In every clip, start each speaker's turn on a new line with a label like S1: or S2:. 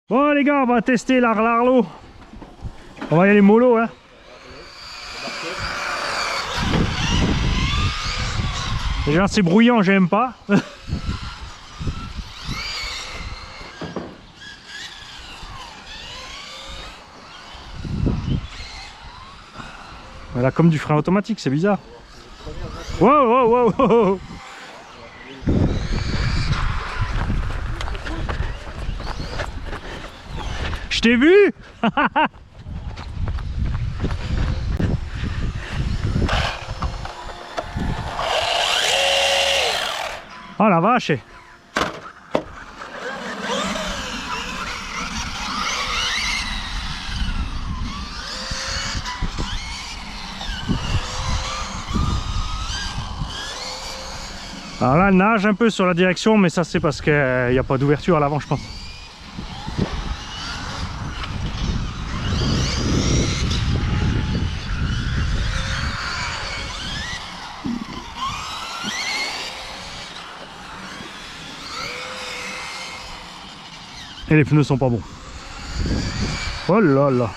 S1: Bon les gars, on va tester l'Arlo. On va y aller mollo hein. Déjà c'est bruyant, j'aime pas. Elle a comme du frein automatique, c'est bizarre. Wow, wow, wow, wow. Je t'ai vu. Oh la vache. Alors là, elle nage un peu sur la direction, mais ça c'est parce qu'il n'y a pas d'ouverture à l'avant, je pense. Et les pneus sont pas bons. Oh là là.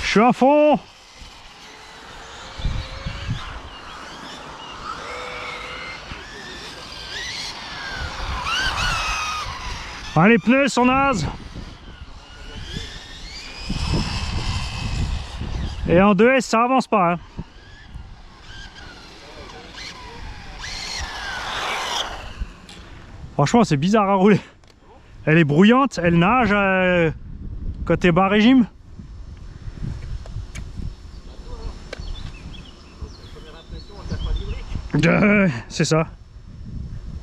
S1: Je suis à fond. Ah, les pneus sont nazes. Et en 2S ça avance pas hein. Franchement c'est bizarre à rouler. Elle est brouillante, elle nage quand t'es bas régime. C'est ça.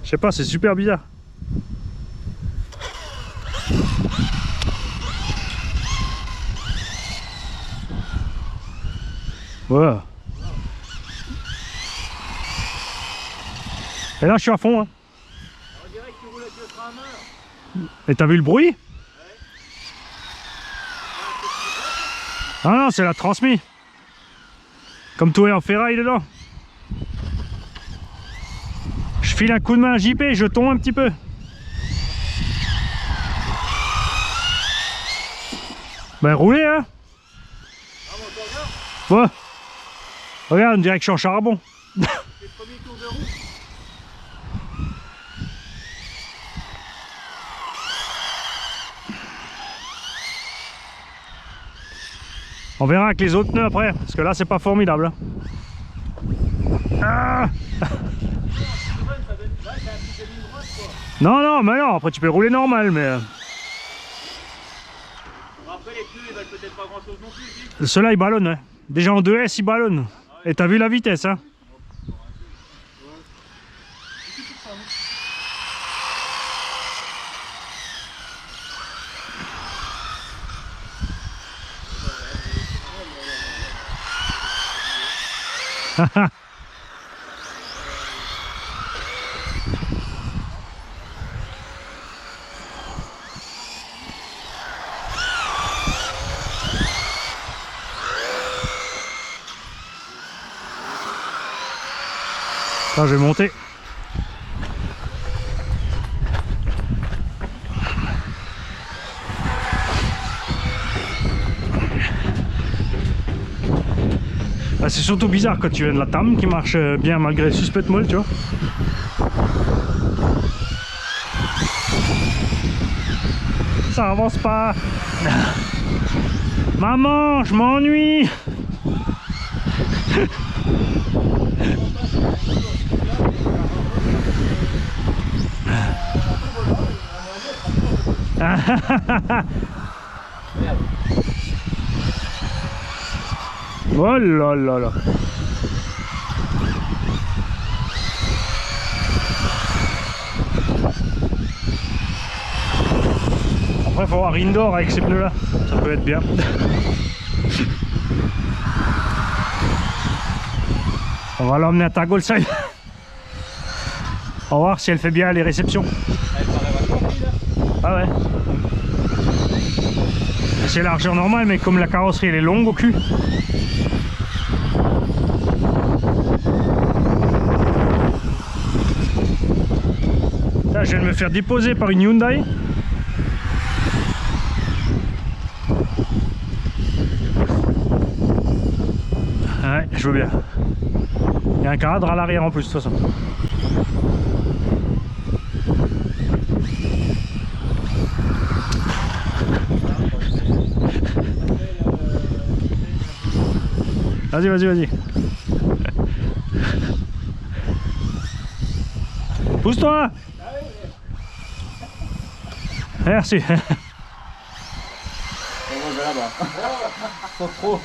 S1: Je sais pas, c'est super bizarre. Voilà. Et là je suis à fond hein.
S2: On dirait que tu roules avec le frein à main.
S1: Et t'as vu le bruit?
S2: Ouais.
S1: Ah non, c'est la transmis. Comme tout est en ferraille dedans. Je file un coup de main à JP, je tombe un petit peu. Ben roulez hein.
S2: Ah bon, t'en
S1: Ouais. Regarde, on dirait que je suis en charbon.
S2: c'est le premier tour de roue.
S1: On verra avec les autres pneus après, parce que là c'est pas formidable. Ah non, non, mais non, après tu peux rouler normal, mais...
S2: Bon, après les pneus ils valent peut-être pas grand chose non plus.
S1: Ceux-là ils ballonnent, hein. Déjà en 2S ils ballonnent. Et t'as vu la vitesse, hein. Là, je vais monter. Ah, c'est surtout bizarre quand tu viens de la TAM qui marche bien malgré le suspect molle, tu vois. Ça avance pas. Maman, je m'ennuie. Oh là là là. Après il faut avoir indoor avec ces pneus là, ça peut être bien. On va l'emmener à Tagolsheim. On va voir si elle fait bien les réceptions. Ah ouais. C'est largeur normale, mais comme la carrosserie elle est longue au cul, je viens de me faire déposer par une Hyundai. Ouais, je veux bien. Il y a un cadre à l'arrière en plus, de toute façon. Vas-y, vas-y, vas-y. Pousse-toi. Merci.
S2: On va là-bas. Pas trop.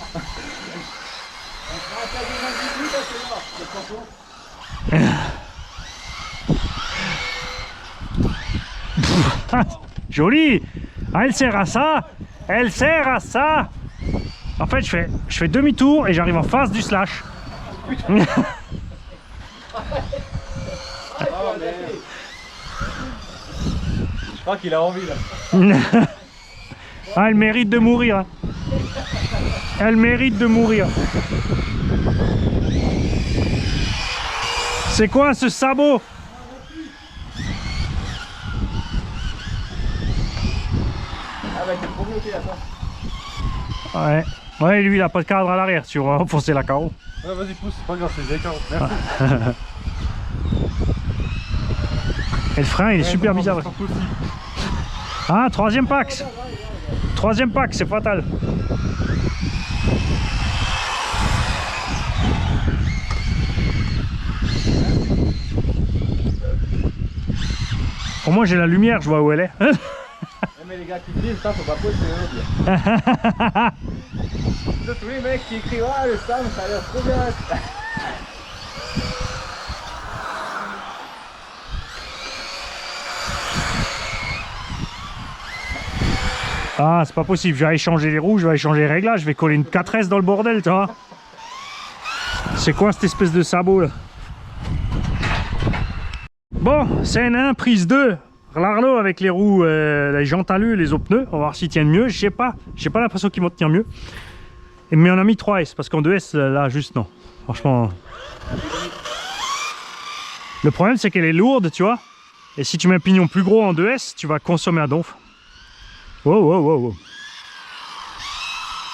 S1: Joli. Ah, elle sert à ça. Elle sert à ça. En fait, je fais demi-tour et j'arrive en face du slash.
S2: Je crois qu'il a envie là.
S1: Ah, elle mérite de mourir. Hein. Elle mérite de mourir. C'est quoi ce sabot?
S2: Ah bah t'es trop bloqué là ça.
S1: Ouais. Ouais, lui il a pas de cadre à l'arrière, tu vas enfoncer la carreau.
S2: Ouais vas-y pousse, c'est pas grave, c'est d'accord. Merci.
S1: Et le frein il est super bizarre. Ah, troisième pack. Troisième pack, c'est fatal. Au moins j'ai la lumière, je vois où elle est.
S2: Mais les gars qui disent ça, faut pas poser le dire. Tous les mecs qui écrivent ah le Sam ça a l'air trop bien.
S1: Ah, c'est pas possible, je vais aller changer les roues, je vais aller changer les réglages, je vais coller une 4S dans le bordel, tu vois. C'est quoi cette espèce de sabot là? Bon, scène 1, prise 2. L'arlo avec les roues, les jantes alu, les autres pneus, on va voir s'ils tiennent mieux, je sais pas, j'ai pas l'impression qu'ils vont tenir mieux. Mais on a mis 3S, parce qu'en 2S, là, juste non. Franchement. Le problème, c'est qu'elle est lourde, tu vois. Et si tu mets un pignon plus gros en 2S, tu vas consommer à donf. Wow, wow, wow, wow.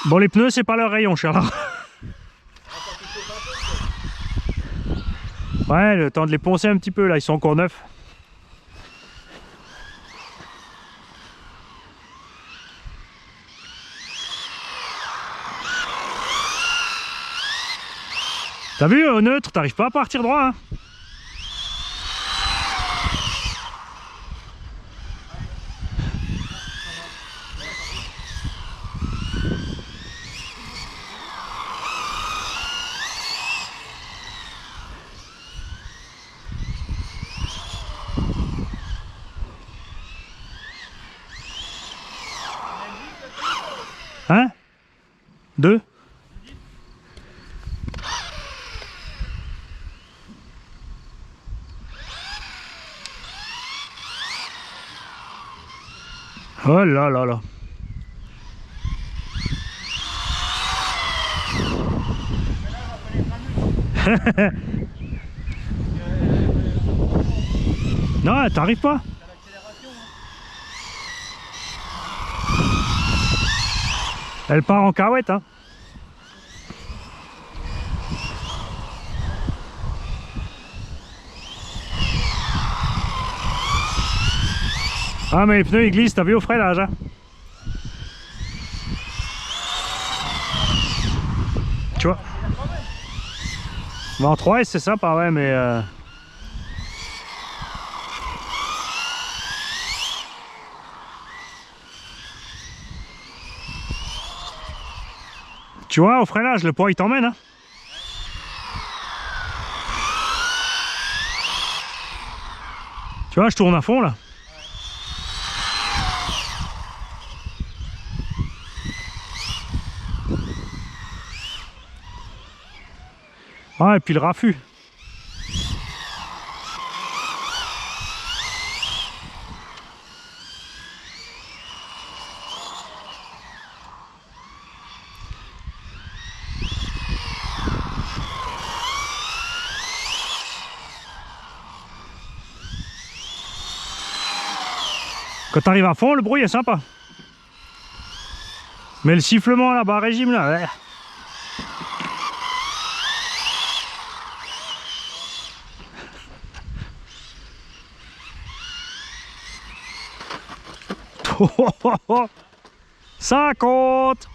S1: Bon, les pneus, c'est pas leur rayon, Charles. Ouais, le temps de les poncer un petit peu, là, ils sont encore neufs. T'as vu, au neutre, t'arrives pas à partir droit, hein. Hein? 2. Oh là là là. Non, t'arrives pas. Elle part en carouette, hein. Ah mais les pneus ils glissent, t'as vu au freinage, hein. Tu vois. Bah, en 3S c'est sympa, ouais, mais tu vois, au freinage, le poids il t'emmène, hein. Tu vois, je tourne à fond là. Ah, et puis le raffut. Quand tu arrives à fond, le bruit est sympa. Mais le sifflement là, bas régime là, ouais. Ça compte.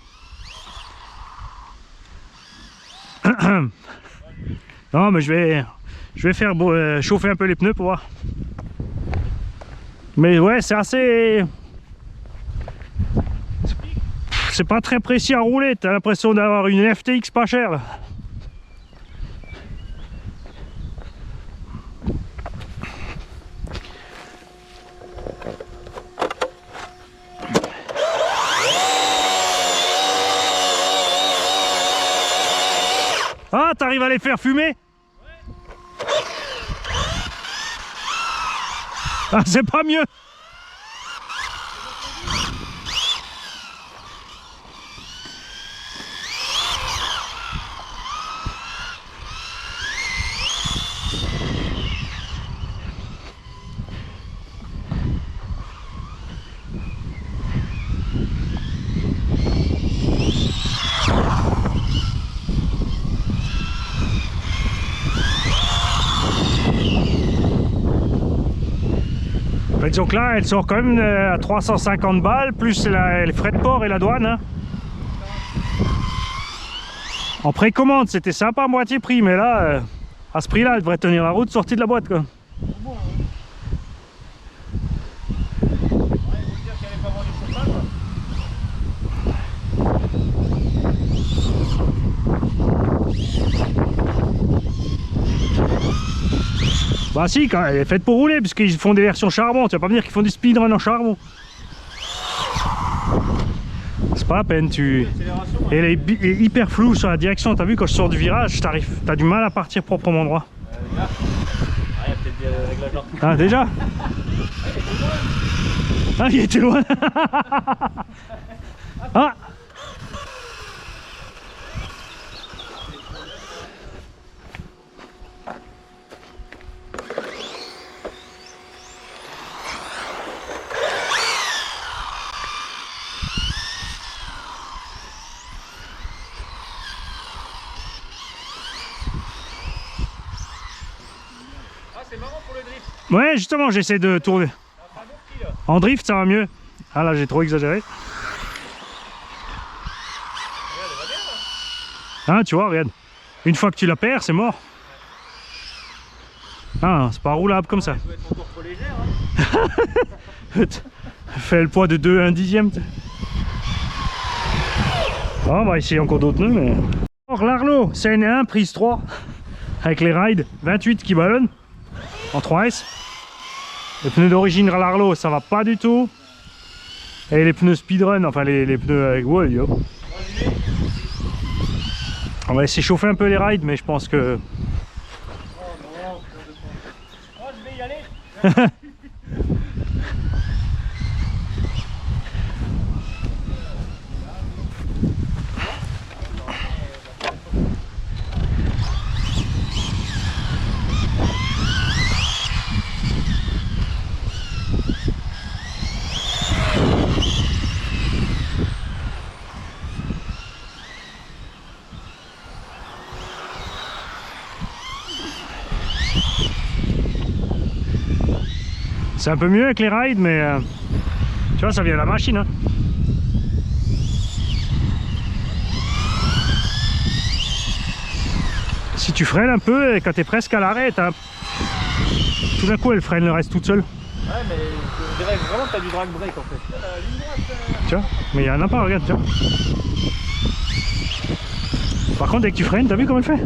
S1: Non mais je vais faire chauffer un peu les pneus pour voir. Mais ouais, c'est assez... C'est pas très précis à rouler, t'as l'impression d'avoir une FTX pas chère là. Ah, t'arrives à les faire fumer? Ah, c'est pas mieux. Disons que là, elle sort quand même à 350 balles, plus les frais de port et la douane. Hein. En précommande, c'était sympa à moitié prix, mais là, à ce prix-là, elle devrait tenir la route sortie de la boîte. Quoi. Bah si, quand elle est faite pour rouler, puisqu'ils font des versions charbon, tu vas pas me dire qu'ils font du speedrun en charbon. C'est pas la peine, tu... Et elle est hyper floue sur la direction, t'as vu quand je sors du virage, t'as du mal à partir proprement droit.
S2: Là, il y a peut-être des réglages.
S1: Ah déjà? Ah il était loin. Ah.
S2: C'est marrant pour le drift.
S1: Ouais, justement, j'essaie de tourner. En drift, ça va mieux. Ah là, j'ai trop exagéré. Ah, tu vois, regarde. Une fois que tu la perds, c'est mort. Ah, c'est pas roulable comme ça.
S2: Ça doit être encore trop légère. Hein.
S1: Fais le poids de 2 1 dixième. Ah, on va essayer encore d'autres pneus, mais... Alors, l'Arlo, CN1, prise 3. Avec les rides, 28 qui ballonnent. En 3S. Les pneus d'origine Larlo, ça va pas du tout. Et les pneus speedrun, enfin les pneus avec wall, yo. On va laisser chauffer un peu les rides, mais je pense que...
S2: Oh, je vais y aller.
S1: C'est un peu mieux avec les rides, mais tu vois, ça vient de la machine. Hein. Si tu freines un peu, et quand tu es presque à l'arrêt, tout d'un coup elle freine le reste toute seule.
S2: Ouais, mais on dirait vraiment que tu as du drag brake en fait.
S1: Tu vois, mais il y en a pas, regarde, tu vois. Par contre, dès que tu freines, t'as vu comment elle fait?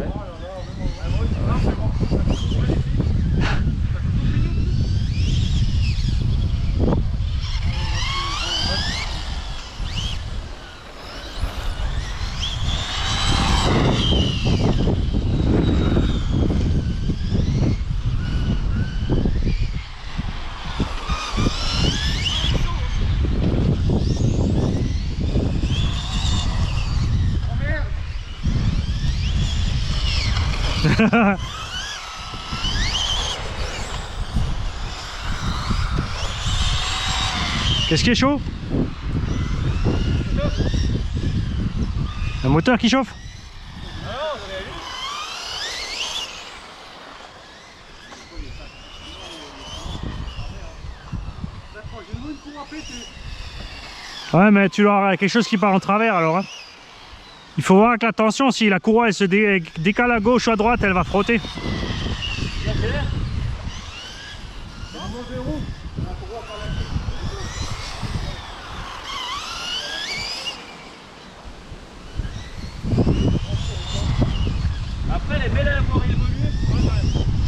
S1: Qu'est-ce qui est chaud? Un moteur qui chauffe? Ouais, mais tu auras quelque chose qui part en travers alors. Hein. Il faut voir avec la tension, si la courroie elle se décale à gauche ou à droite, elle va frotter.
S2: Après, les belles à avoir évolué.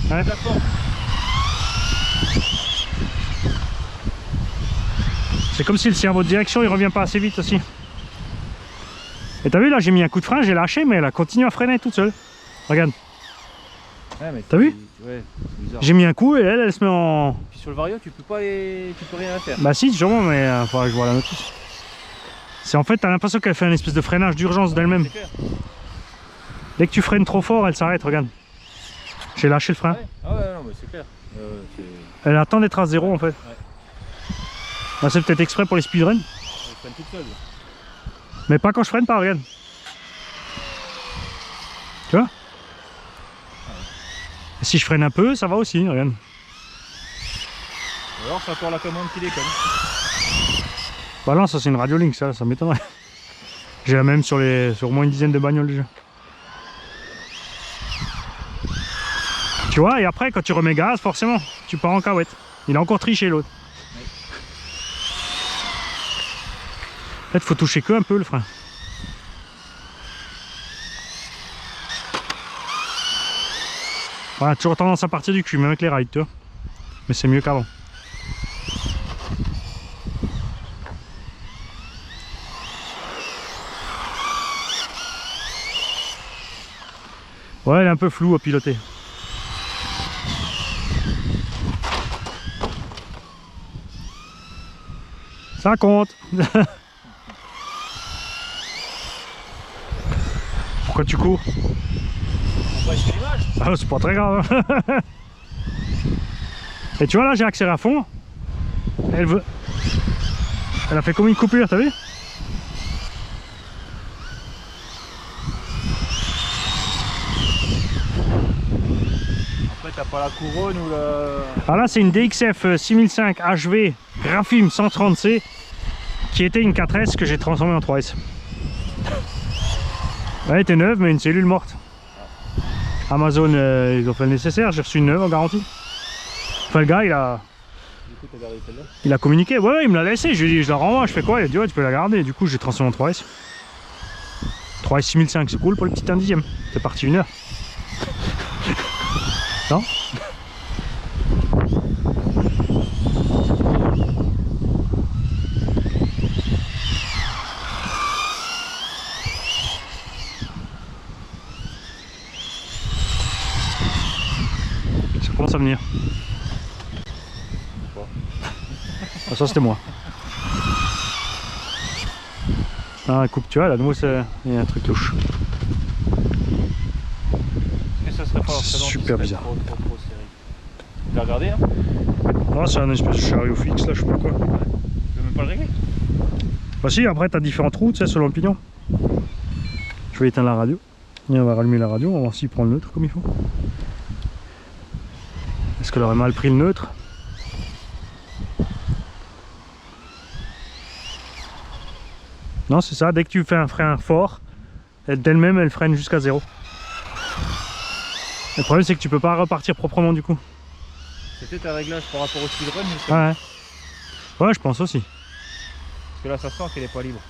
S1: Ouais.
S2: D'accord.
S1: C'est comme si le cerveau de direction il revient pas assez vite aussi. Et t'as vu là, j'ai mis un coup de frein, j'ai lâché, mais elle a continué à freiner toute seule. Regarde.
S2: Ouais,
S1: t'as vu?
S2: Ouais, c'est bizarre.
S1: J'ai mis un coup et elle se met en...
S2: Puis sur le Vario, tu peux pas tu peux rien faire.
S1: Bah si, sûrement, mais faudra que je vois la notice. C'est en fait, t'as l'impression qu'elle fait un espèce de freinage d'urgence d'elle-même. Dès que tu freines trop fort, elle s'arrête, regarde. J'ai lâché le frein.
S2: Ouais. Ah ouais, non, mais c'est clair.
S1: Elle attend d'être à zéro en fait.
S2: Ouais.
S1: Bah, c'est peut-être exprès pour les speedruns.
S2: Elle freine toute seule.
S1: Mais pas quand je freine pas, regarde. Tu vois? Et si je freine un peu, ça va aussi, regarde.
S2: Ou alors c'est encore la commande qui déconne.
S1: Bah non, ça c'est une Radiolink, ça m'étonnerait. J'ai la même sur au moins une dizaine de bagnoles déjà. Tu vois, et après quand tu remets gaz, forcément, tu pars en cahuète. Il a encore triché l'autre.
S2: Ouais.
S1: En fait, faut toucher que un peu le frein. Voilà, toujours tendance à partir du cul, même avec les rides, tu vois. Mais c'est mieux qu'avant. Ouais, elle est un peu floue à piloter. Ça compte. Pourquoi tu cours?
S2: On voit sur l'image.
S1: Ah, c'est pas très grave. Et tu vois là, j'ai accéléré à fond. Elle veut. Elle a fait comme une coupure, t'as vu?
S2: Après, t'as pas la couronne ou la.
S1: Alors là, c'est une DXF 6005 HV Rafim 130C qui était une 4S que j'ai transformée en 3S. Elle était neuve, mais une cellule morte. Amazon, ils ont fait le nécessaire, j'ai reçu une neuve en garantie. Enfin, le gars, il a communiqué. Ouais, il me l'a laissé. Je lui ai dit, je la renvoie. Je fais quoi? Il a dit, ouais, tu peux la garder. Du coup, j'ai transformé en 3S. 3S 6005, c'est cool pour le petit 1 dixième. C'est parti 1 heure. Non? Ça commence à venir. Ah, ça c'était moi. Ah, coupe, tu vois, là, de moi, il y a un truc louche.
S2: Est-ce que ça serait pas
S1: Super bizarre.
S2: Trop serré. Tu l'as regardé, hein?
S1: Ah, c'est un espèce de chariot fixe, là, je sais pas quoi.
S2: Tu veux même pas le régler?
S1: Bah si, après, t'as différents trous, tu sais, selon le pignon. Je vais éteindre la radio. Et on va rallumer la radio, on va voir s'il prend le neutre comme il faut. Est-ce qu'elle aurait mal pris le neutre? Non, c'est ça, dès que tu fais un frein fort, d'elle-même elle freine jusqu'à 0. Le problème c'est que tu peux pas repartir proprement du coup.
S2: C'est peut-être un réglage par rapport au speedrun, mais
S1: Ouais, ouais, je pense aussi.
S2: parce que là ça sent qu'elle est pas libre.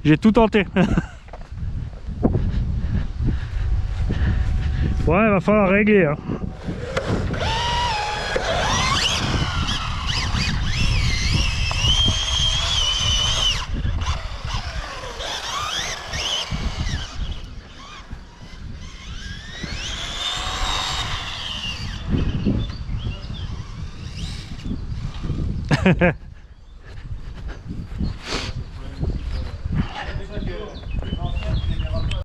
S1: J'ai tout tenté. Ouais, il va falloir régler. Hein.